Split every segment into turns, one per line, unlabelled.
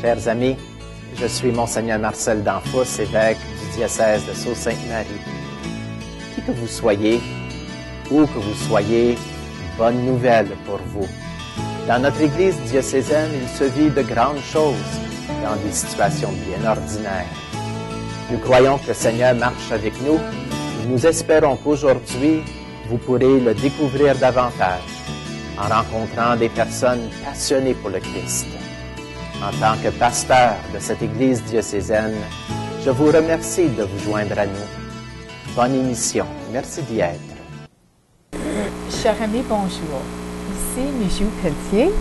Chers amis, je suis Monseigneur Marcel Danfous, évêque du diocèse de Sault-Sainte-Marie. Qui que vous soyez, où que vous soyez, bonne nouvelle pour vous. Dans notre Église diocésaine, il se vit de grandes choses dans des situations bien ordinaires. Nous croyons que le Seigneur marche avec nous et nous espérons qu'aujourd'hui, vous pourrez le découvrir davantage en rencontrant des personnes passionnées pour le Christ. En tant que pasteur de cette Église diocésaine, je vous remercie de vous joindre à nous. Bonne émission. Merci d'y être.
Chers amis, bonjour. Ici Michou Pelletier.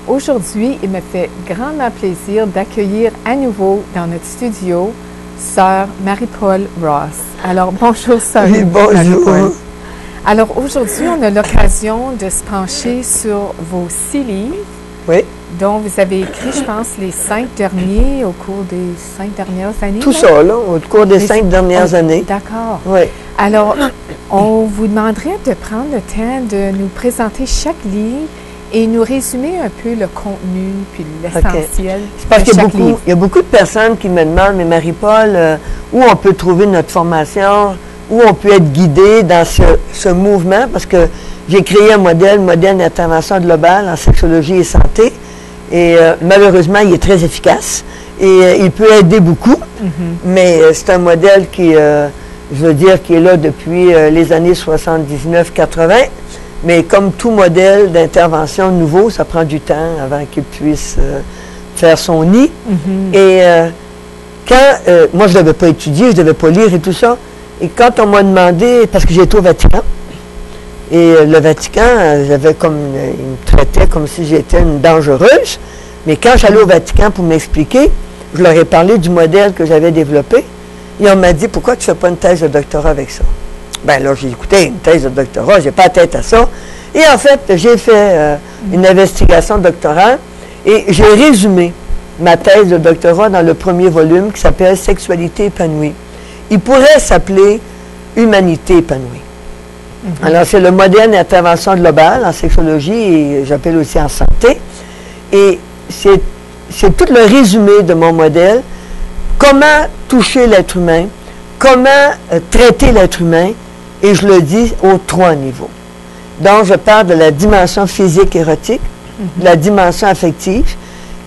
Aujourd'hui, il me fait grandement plaisir d'accueillir à nouveau dans notre studio Sœur Marie-Paul Ross. Alors, bonjour, Sœur Marie-Paul. Alors, aujourd'hui, on a l'occasion de se pencher sur vos 6 livres.
Oui.
Dont vous avez écrit, je pense, les 5 derniers au cours des 5 dernières années.
Tout ça, là, au cours des 5 dernières années.
D'accord.
Oui.
Alors, on vous demanderait de prendre le temps de nous présenter chaque livre et nous résumer un peu le contenu puis l'essentiel
C'est parce qu'il y a beaucoup de personnes qui me demandent, mais Marie-Paul, où on peut trouver notre formation, où on peut être guidé dans ce mouvement, parce que j'ai créé un modèle d'intervention globale en sexologie et santé. Et malheureusement, il est très efficace et il peut aider beaucoup, mais c'est un modèle qui, je veux dire, qui est là depuis les années 79-80, mais comme tout modèle d'intervention nouveau, ça prend du temps avant qu'il puisse faire son nid. Et quand, moi je ne devais pas étudier, je ne devais pas lire et tout ça, et quand on m'a demandé, parce que j'ai été au Vatican, et le Vatican, j'avais comme, il me traitait comme si j'étais une dangereuse. Mais quand j'allais au Vatican pour m'expliquer, je leur ai parlé du modèle que j'avais développé. Et on m'a dit, pourquoi tu ne fais pas une thèse de doctorat avec ça? Bien là, j'ai écouté, une thèse de doctorat, je n'ai pas la tête à ça. Et en fait, j'ai fait une investigation doctorale et j'ai résumé ma thèse de doctorat dans le premier volume qui s'appelle « Sexualité épanouie ». Il pourrait s'appeler « Humanité épanouie ». Alors, c'est le modèle d'intervention globale en sexologie et j'appelle aussi en santé. Et c'est tout le résumé de mon modèle. Comment toucher l'être humain, comment traiter l'être humain, et je le dis aux 3 niveaux. Donc, je parle de la dimension physique érotique, de la dimension affective,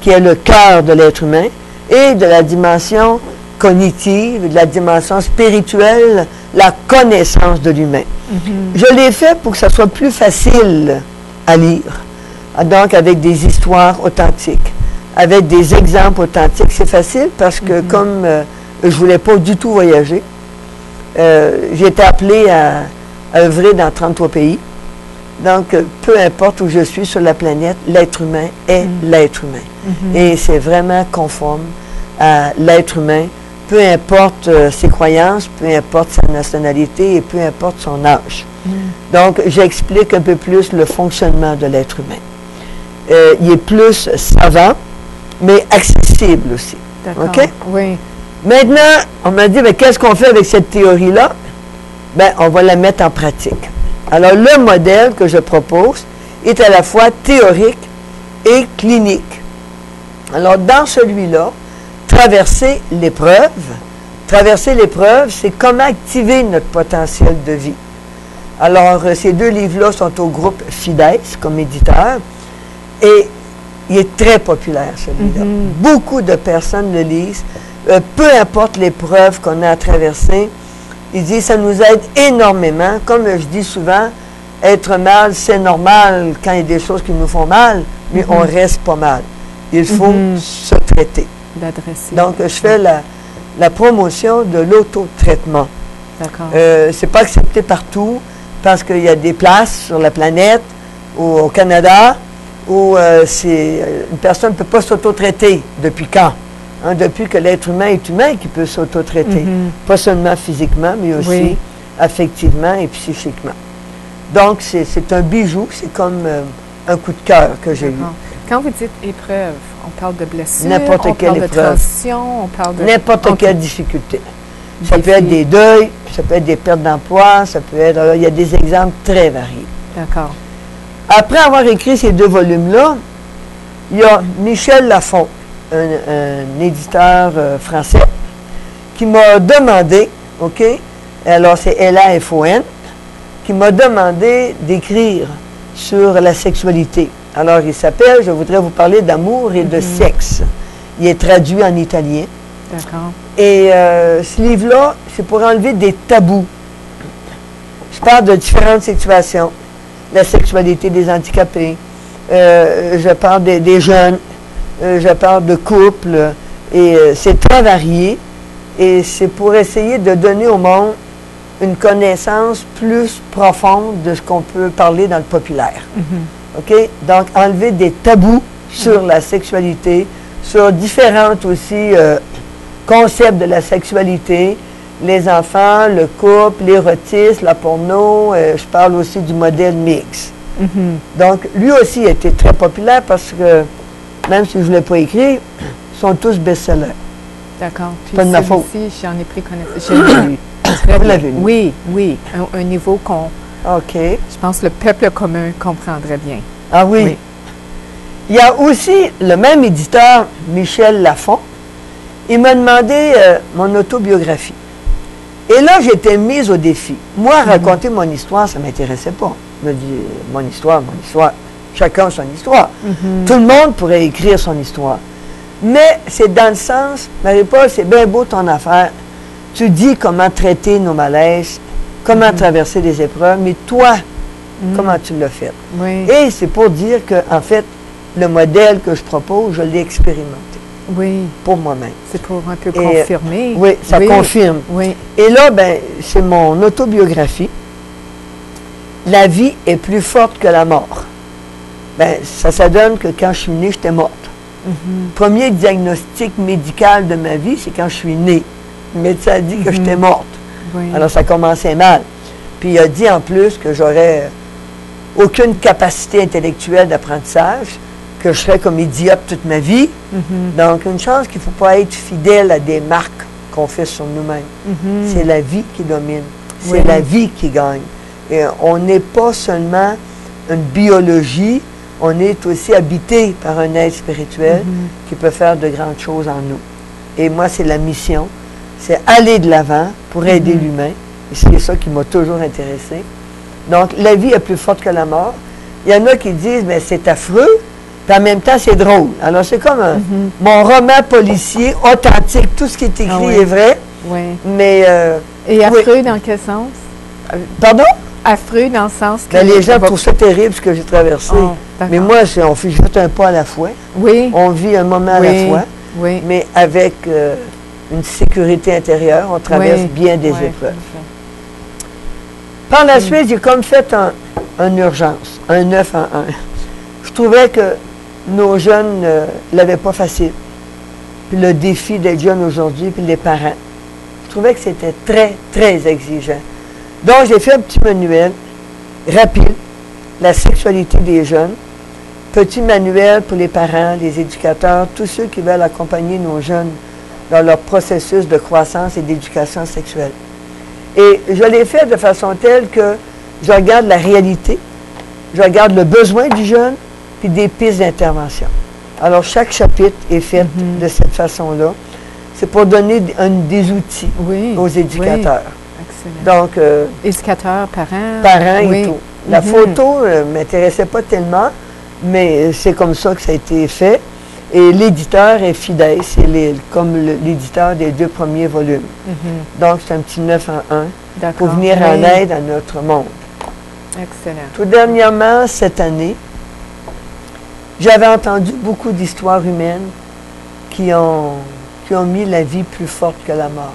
qui est le cœur de l'être humain, et de la dimension cognitive, de la dimension spirituelle, la connaissance de l'humain. Je l'ai fait pour que ça soit plus facile à lire, donc avec des histoires authentiques, avec des exemples authentiques. C'est facile parce que comme je ne voulais pas du tout voyager, j'ai été appelée à œuvrer dans 33 pays. Donc, peu importe où je suis sur la planète, l'être humain est l'être humain. Et c'est vraiment conforme à l'être humain, peu importe ses croyances, peu importe sa nationalité et peu importe son âge. Donc, j'explique un peu plus le fonctionnement de l'être humain. Il est plus savant, mais accessible aussi.
D'accord.
OK?
Oui.
Maintenant, on m'a dit, mais qu'est-ce qu'on fait avec cette théorie-là? Bien, on va la mettre en pratique. Alors, le modèle que je propose est à la fois théorique et clinique. Alors, dans celui-là, traverser l'épreuve. Traverser l'épreuve, c'est comment activer notre potentiel de vie. Alors, ces 2 livres-là sont au groupe Fides comme éditeur et il est très populaire, celui-là. Beaucoup de personnes le lisent. Peu importe l'épreuve qu'on a à traverser, ils disent ça nous aide énormément. Comme je dis souvent, être mal, c'est normal quand il y a des choses qui nous font mal, mais on reste pas mal. Il faut se traiter. Donc, je fais la promotion de l'autotraitement.
D'accord.
C'est pas accepté partout parce qu'il y a des places sur la planète ou au Canada où une personne ne peut pas s'auto-traiter. Depuis quand? Depuis que l'être humain est humain qui peut s'auto-traiter. Pas seulement physiquement, mais aussi affectivement et psychiquement. Donc, c'est un bijou, c'est comme un coup de cœur que j'ai eu.
Quand vous dites épreuve, on parle de blessure,
n'importe quelle
parle
épreuve.
De transition, on parle de...
N'importe quelle difficulté. Ça peut être des deuils, ça peut être des pertes d'emploi, ça peut être... Alors, il y a des exemples très variés.
D'accord.
Après avoir écrit ces 2 volumes-là, il y a Michel Lafon, un éditeur français qui m'a demandé, OK, alors c'est LAFON, qui m'a demandé d'écrire sur la sexualité. Alors il s'appelle, je voudrais vous parler d'amour et de sexe. Il est traduit en italien.
D'accord.
Et ce livre-là, c'est pour enlever des tabous. Je parle de différentes situations. La sexualité des handicapés. Je parle des jeunes. Je parle de couples. Et c'est très varié. Et c'est pour essayer de donner au monde une connaissance plus profonde de ce qu'on peut parler dans le populaire. OK? Donc, enlever des tabous sur la sexualité, sur différentes aussi concepts de la sexualité, les enfants, le couple, l'érotisme, la porno. Je parle aussi du modèle mix. Donc, lui aussi a été très populaire parce que, même si je ne l'ai pas écrit, ils sont tous best-sellers.
D'accord. Puis
Pas de ma faute.
celui-ci, j'en ai pris connaissance. Je l'ai lu. Très
Vous
bien.
l'avez lu?
Oui, oui. Un niveau qu'on,
OK.
je pense, le peuple commun comprendrait bien.
Ah oui.
Oui.
Il y a aussi le même éditeur, Michel Lafon. Il m'a demandé mon autobiographie. Et là, j'étais mise au défi. Moi, raconter mon histoire, ça ne m'intéressait pas. Je me dis, mon histoire. Chacun son histoire. Tout le monde pourrait écrire son histoire. Mais c'est dans le sens, Marie-Paul, c'est bien beau ton affaire. Tu dis comment traiter nos malaises, comment traverser les épreuves, mais toi, comment tu l'as fait?
Oui.
Et c'est pour dire que, en fait, le modèle que je propose, je l'ai expérimenté
Oui.
pour moi-même.
C'est pour un peu
Et,
confirmer.
Oui, ça confirme.
Oui.
Et là, ben, c'est mon autobiographie. La vie est plus forte que la mort. Ben, ça donne que quand je suis née, j'étais morte. Premier diagnostic médical de ma vie, c'est quand je suis née. Le médecin a dit que j'étais morte.
Oui.
Alors, ça commençait mal. Puis, il a dit en plus que j'aurais aucune capacité intellectuelle d'apprentissage, que je serais comme idiote toute ma vie. Donc, une chance qu'il ne faut pas être fidèle à des marques qu'on fait sur nous-mêmes. C'est la vie qui domine. C'est la vie qui gagne. Et on n'est pas seulement une biologie, on est aussi habité par un être spirituel qui peut faire de grandes choses en nous. Et moi, c'est la mission. C'est aller de l'avant pour aider l'humain. Et c'est ça qui m'a toujours intéressé. Donc, la vie est plus forte que la mort. Il y en a qui disent, mais c'est affreux, puis en même temps, c'est drôle. Alors, c'est comme mon roman policier, authentique. Tout ce qui est écrit est vrai.
Oui.
Mais...
Et affreux dans quel sens?
Pardon?
Affreux dans le sens que...
Ben, les gens trouvent ça terrible, ce que j'ai traversé.
Oh,
mais moi, on fait juste un pas à la fois.
Oui.
On vit un moment à la fois.
Oui.
Mais avec une sécurité intérieure, on traverse bien des épreuves. Par la suite, j'ai comme fait une urgence, un 9 en 1. Je trouvais que nos jeunes ne l'avaient pas facile. Puis le défi d'être jeune aujourd'hui, puis les parents. Je trouvais que c'était très, très exigeant. Donc, j'ai fait un petit manuel rapide, la sexualité des jeunes, petit manuel pour les parents, les éducateurs, tous ceux qui veulent accompagner nos jeunes dans leur processus de croissance et d'éducation sexuelle. Et je l'ai fait de façon telle que je regarde la réalité, je regarde le besoin du jeune, puis des pistes d'intervention. Alors, chaque chapitre est fait de cette façon-là. C'est pour donner des outils aux éducateurs.
Excellent.
Donc,
éducateurs, parents.
Parents et tout. La photo ne m'intéressait pas tellement, mais c'est comme ça que ça a été fait. Et l'éditeur est fidèle, c'est comme l'éditeur des 2 premiers volumes. Donc, c'est un petit 9 en 1 pour venir en aide à notre monde.
Excellent.
Tout dernièrement, cette année, j'avais entendu beaucoup d'histoires humaines qui ont mis la vie plus forte que la mort.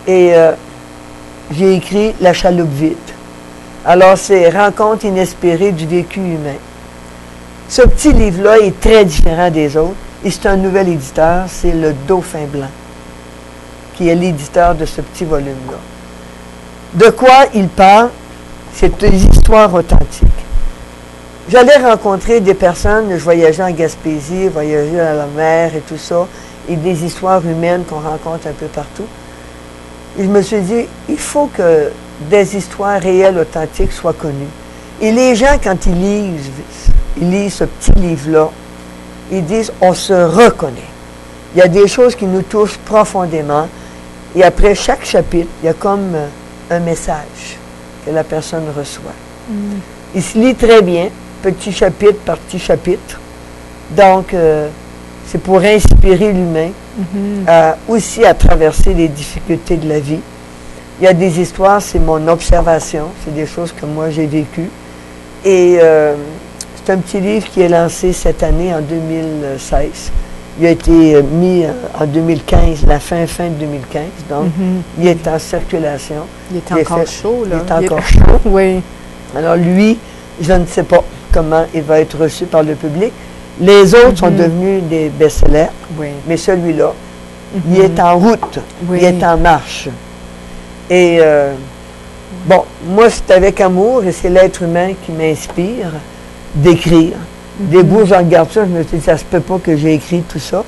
Et j'ai écrit La chaloupe vide. Alors, c'est Rencontres inespérées du vécu humain. Ce petit livre-là est très différent des autres. Et c'est un nouvel éditeur, c'est le Dauphin Blanc, qui est l'éditeur de ce petit volume-là. De quoi il parle? C'est des histoires authentiques. J'allais rencontrer des personnes, je voyageais en Gaspésie, voyageais à la mer et tout ça, et des histoires humaines qu'on rencontre un peu partout. Et je me suis dit, il faut que des histoires réelles, authentiques soient connues. Et les gens, quand ils lisent ce petit livre-là, ils disent, on se reconnaît. Il y a des choses qui nous touchent profondément. Et après chaque chapitre, il y a comme un message que la personne reçoit. Il se lit très bien, petit chapitre par petit chapitre. Donc, c'est pour inspirer l'humain aussi à traverser les difficultés de la vie. Il y a des histoires, c'est mon observation, c'est des choses que moi j'ai vécues. Et c'est un petit livre qui est lancé cette année, en 2016. Il a été mis en 2015, la fin 2015, donc il est en circulation.
Il est encore chaud, là.
Il est encore chaud.
Oui.
Alors lui, je ne sais pas comment il va être reçu par le public. Les autres sont devenus des best-sellers, mais celui-là, il est en route, il est en marche. Et bon, moi, c'est avec amour et c'est l'être humain qui m'inspire d'écrire. Des bouts, je regarde ça, je me dis, ça se peut pas que j'ai écrit tout ça.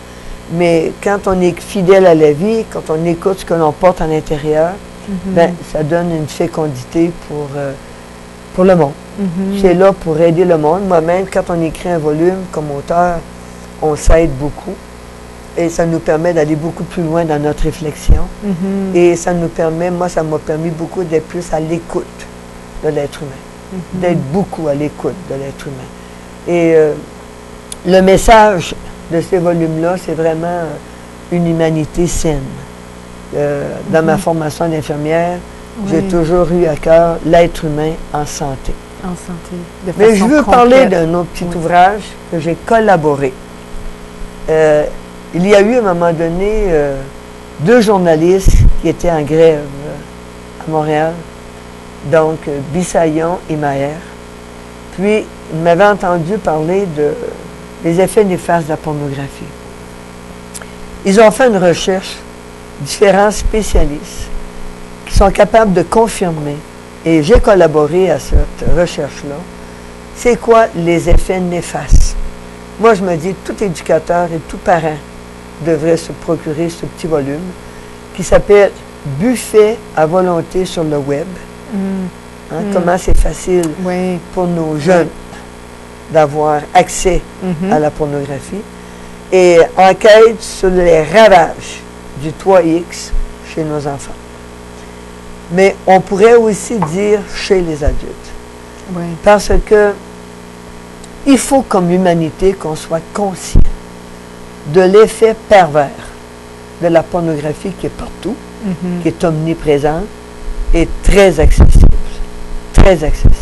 Mais quand on est fidèle à la vie, quand on écoute ce que l'on porte à l'intérieur, ben, ça donne une fécondité pour le monde. C'est là pour aider le monde. Moi-même, quand on écrit un volume comme auteur, on s'aide beaucoup. Et ça nous permet d'aller beaucoup plus loin dans notre réflexion. Et ça nous permet, moi, ça m'a permis beaucoup d'être plus à l'écoute de l'être humain. D'être beaucoup à l'écoute de l'être humain. Et le message de ces volumes-là, c'est vraiment une humanité saine. Dans ma formation d'infirmière, j'ai toujours eu à cœur l'être humain en santé.
En santé. De
Mais je veux
façon
parler
complète.
d'un autre petit ouvrage que j'ai collaboré. Il y a eu à un moment donné 2 journalistes qui étaient en grève à Montréal, donc Bissaillon et Maher. Puis, ils m'avaient entendu parler des effets néfastes de la pornographie. Ils ont fait une recherche, différents spécialistes qui sont capables de confirmer, et j'ai collaboré à cette recherche-là, c'est quoi les effets néfastes. Moi, je me dis, tout éducateur et tout parent devrait se procurer ce petit volume qui s'appelle « Buffet à volonté sur le web ». Comment c'est facile pour nos jeunes d'avoir accès à la pornographie. Et enquête sur les ravages du 3X chez nos enfants. Mais on pourrait aussi dire chez les adultes. Parce que il faut comme humanité qu'on soit conscient de l'effet pervers de la pornographie qui est partout, qui est omniprésente et très accessible. Très accessible.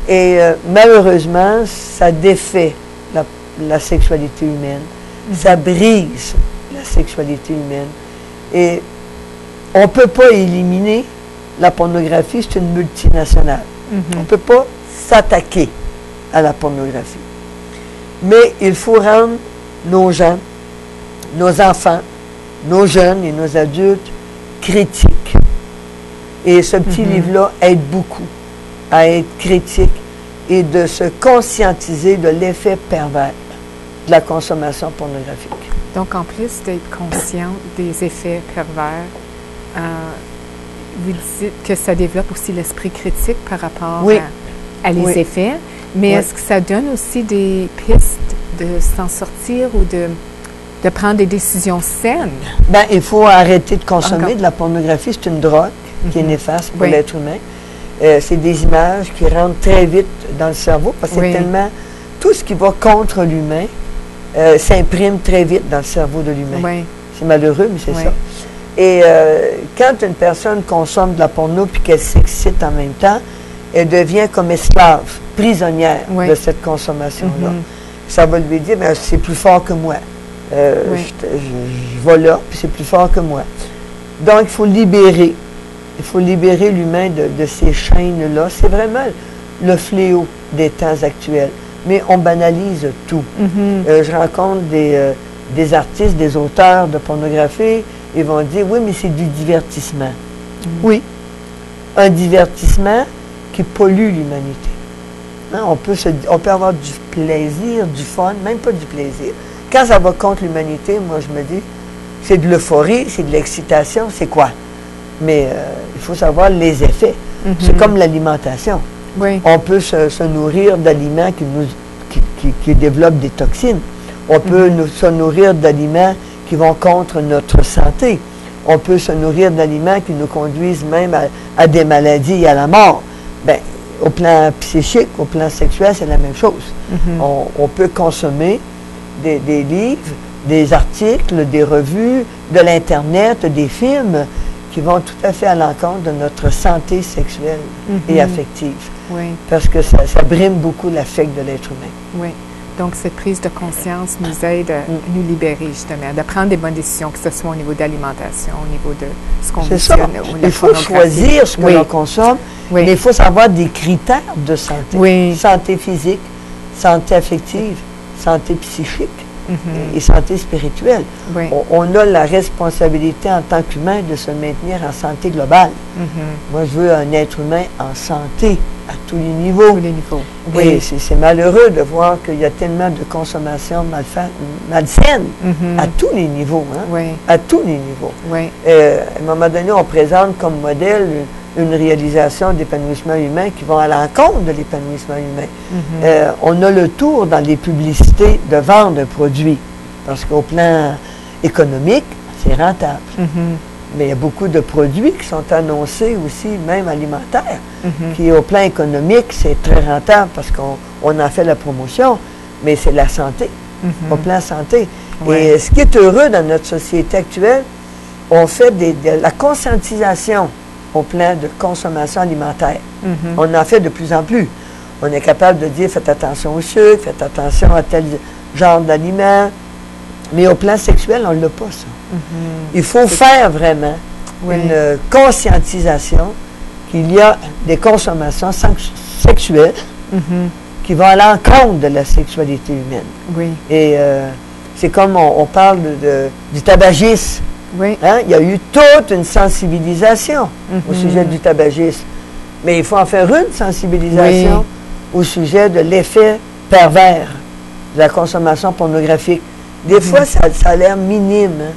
Et malheureusement, ça défait la sexualité humaine, ça brise la sexualité humaine. Et on ne peut pas éliminer la pornographie, c'est une multinationale. On ne peut pas s'attaquer à la pornographie. Mais il faut rendre nos gens, nos enfants, nos jeunes et nos adultes critiques. Et ce petit livre-là aide beaucoup à être critique et de se conscientiser de l'effet pervers de la consommation pornographique.
Donc, en plus d'être conscient des effets pervers, vous dites que ça développe aussi l'esprit critique par rapport à les effets, mais est-ce que ça donne aussi des pistes de s'en sortir ou de prendre des décisions saines?
Bien, il faut arrêter de consommer de la pornographie. C'est une drogue qui est néfaste pour l'être humain. C'est des images qui rentrent très vite dans le cerveau parce que c'est tellement... Tout ce qui va contre l'humain s'imprime très vite dans le cerveau de l'humain. C'est malheureux, mais c'est ça. Et quand une personne consomme de la porno puis qu'elle s'excite en même temps, elle devient comme esclave, prisonnière de cette consommation-là. Ça va lui dire, ben, c'est plus fort que moi. Je vais là, puis c'est plus fort que moi. Donc, il faut libérer. Il faut libérer l'humain de ces chaînes-là. C'est vraiment le fléau des temps actuels. Mais on banalise tout. Je rencontre des artistes, des auteurs de pornographie, ils vont dire, oui, mais c'est du divertissement. Oui, un divertissement qui pollue l'humanité. Hein, on peut avoir du plaisir, du fun, même pas du plaisir. Quand ça va contre l'humanité, moi je me dis, c'est de l'euphorie, c'est de l'excitation, c'est quoi? Mais il faut savoir les effets. C'est comme l'alimentation. On peut se nourrir d'aliments qui développent des toxines. On peut se nourrir d'aliments qui vont contre notre santé. On peut se nourrir d'aliments qui nous conduisent même à des maladies et à la mort. Bien, au plan psychique, au plan sexuel, c'est la même chose. On peut consommer des livres, des articles, des revues, de l'Internet, des films qui vont tout à fait à l'encontre de notre santé sexuelle et affective.
Oui.
Parce que ça brime beaucoup l'affect de l'être humain.
Oui. Donc, cette prise de conscience nous aide à nous libérer, justement, de prendre des bonnes décisions, que ce soit au niveau d'alimentation, au niveau de ce qu'on visionne.
Il faut choisir ce que l'on consomme, mais il faut savoir des critères de santé.
Oui.
Santé physique, santé affective, santé psychique et santé spirituelle.
Oui.
On a la responsabilité en tant qu'humain de se maintenir en santé globale. Moi, je veux un être humain en santé à tous les niveaux.
Tous les niveaux.
Oui. Et c'est malheureux de voir qu'il y a tellement de consommation malsaine à tous les niveaux. Hein?
Oui.
À tous les niveaux.
Oui.
À un moment donné, on présente comme modèle une réalisation d'épanouissement humain qui va à l'encontre de l'épanouissement humain. On a le tour dans les publicités de vendre un produit, parce qu'au plan économique, c'est rentable. Mais il y a beaucoup de produits qui sont annoncés aussi, même alimentaires, qui au plan économique, c'est très rentable parce qu'on en fait la promotion, mais c'est la santé, au plan santé. Et ce qui est heureux dans notre société actuelle, on fait de la conscientisation au plan de consommation alimentaire. On en fait de plus en plus. On est capable de dire, faites attention au sucre, faites attention à tel genre d'aliments. Mais au plan sexuel, on ne l'a pas, ça. Il faut faire vraiment une conscientisation qu'il y a des consommations sexuelles qui vont à l'encontre de la sexualité humaine.
Oui.
Et c'est comme on parle du tabagisme.
Oui.
Hein? Il y a eu toute une sensibilisation au sujet du tabagisme. Mais il faut en faire une sensibilisation au sujet de l'effet pervers de la consommation pornographique. Des fois, ça a l'air minime. Hein?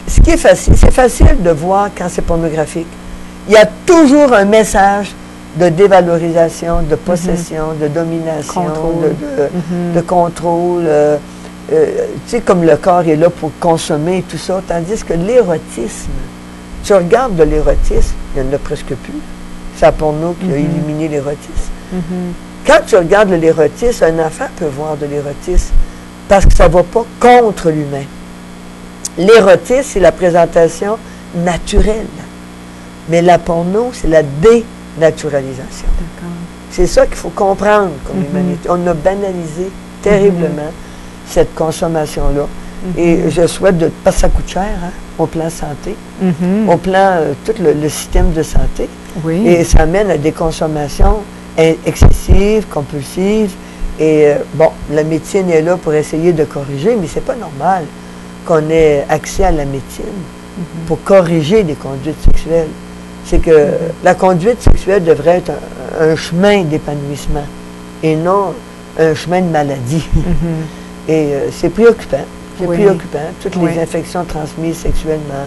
Ce qui est facile, c'est facile de voir quand c'est pornographique. Il y a toujours un message de dévalorisation, de possession, de domination, de contrôle. Tu sais, comme le corps est là pour consommer tout ça, tandis que l'érotisme, tu regardes de l'érotisme, il n'y en a presque plus. C'est la porno qui a éliminé l'érotisme. Quand tu regardes de l'érotisme, un enfant peut voir de l'érotisme parce que ça ne va pas contre l'humain. L'érotisme, c'est la présentation naturelle. Mais la porno, c'est la dénaturalisation. C'est ça qu'il faut comprendre comme humanité. On a banalisé terriblement cette consommation-là. Et je souhaite, parce que ça coûte cher, hein, au plan santé, au plan tout le système de santé.
Oui.
Et ça amène à des consommations excessives, compulsives. Et bon, la médecine est là pour essayer de corriger, mais c'est pas normal qu'on ait accès à la médecine pour corriger les conduites sexuelles. C'est que la conduite sexuelle devrait être un chemin d'épanouissement et non un chemin de maladie. Et c'est préoccupant. C'est préoccupant. Toutes les infections transmises sexuellement,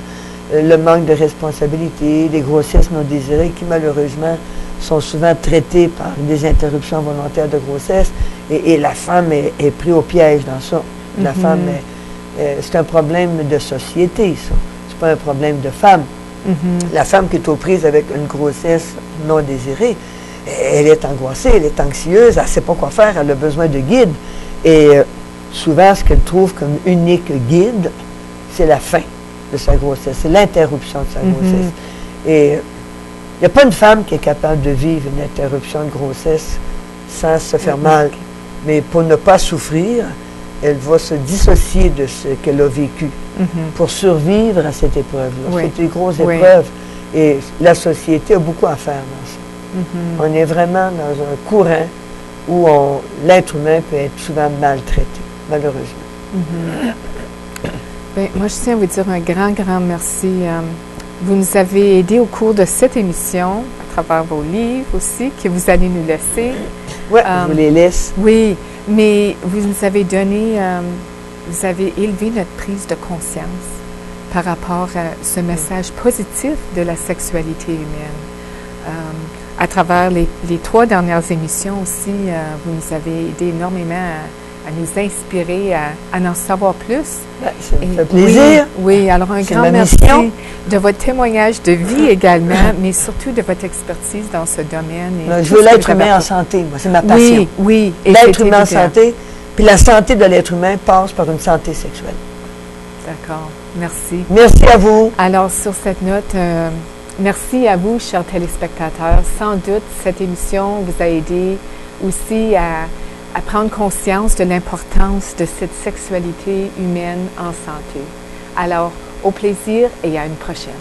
le manque de responsabilité, les grossesses non désirées qui malheureusement sont souvent traitées par des interruptions volontaires de grossesse. Et la femme est prise au piège dans ça. La femme, c'est un problème de société, ça. C'est pas un problème de femme. La femme qui est aux prises avec une grossesse non désirée, elle est angoissée, elle est anxieuse, elle ne sait pas quoi faire, elle a besoin de guide. Et souvent, ce qu'elle trouve comme unique guide, c'est la fin de sa grossesse, c'est l'interruption de sa grossesse. Et il n'y a pas une femme qui est capable de vivre une interruption de grossesse sans se faire mal. Mais pour ne pas souffrir, elle va se dissocier de ce qu'elle a vécu pour survivre à cette épreuve-là. C'est une grosse épreuve. Et la société a beaucoup à faire dans ça. On est vraiment dans un courant où l'être humain peut être souvent maltraité, malheureusement.
Bien, moi, je tiens à vous dire un grand merci. Vous nous avez aidés au cours de cette émission, à travers vos livres aussi, que vous allez nous laisser.
Oui, je vous les laisse.
Oui, mais vous nous avez donné, vous avez élevé notre prise de conscience par rapport à ce message positif de la sexualité humaine. À travers les 3 dernières émissions aussi, vous nous avez aidé énormément nous inspirer à en savoir plus.
Ça me
Et
fait plaisir.
Oui, alors un
C'est
grand
ma
merci
mission.
de votre témoignage de vie également, mais surtout de votre expertise dans ce domaine. Et
Je
tout
veux
ce que
l'être
vous avez
humain en
apporté.
santé, moi, c'est ma passion.
Oui, oui. et
L'être
c'est
humain en
évident.
santé, puis la santé de l'être humain passe par une santé sexuelle.
D'accord, merci.
Merci à vous.
Alors, sur cette note, merci à vous, chers téléspectateurs. Sans doute, cette émission vous a aidé aussi à prendre conscience de l'importance de cette sexualité humaine en santé. Alors, au plaisir et à une prochaine.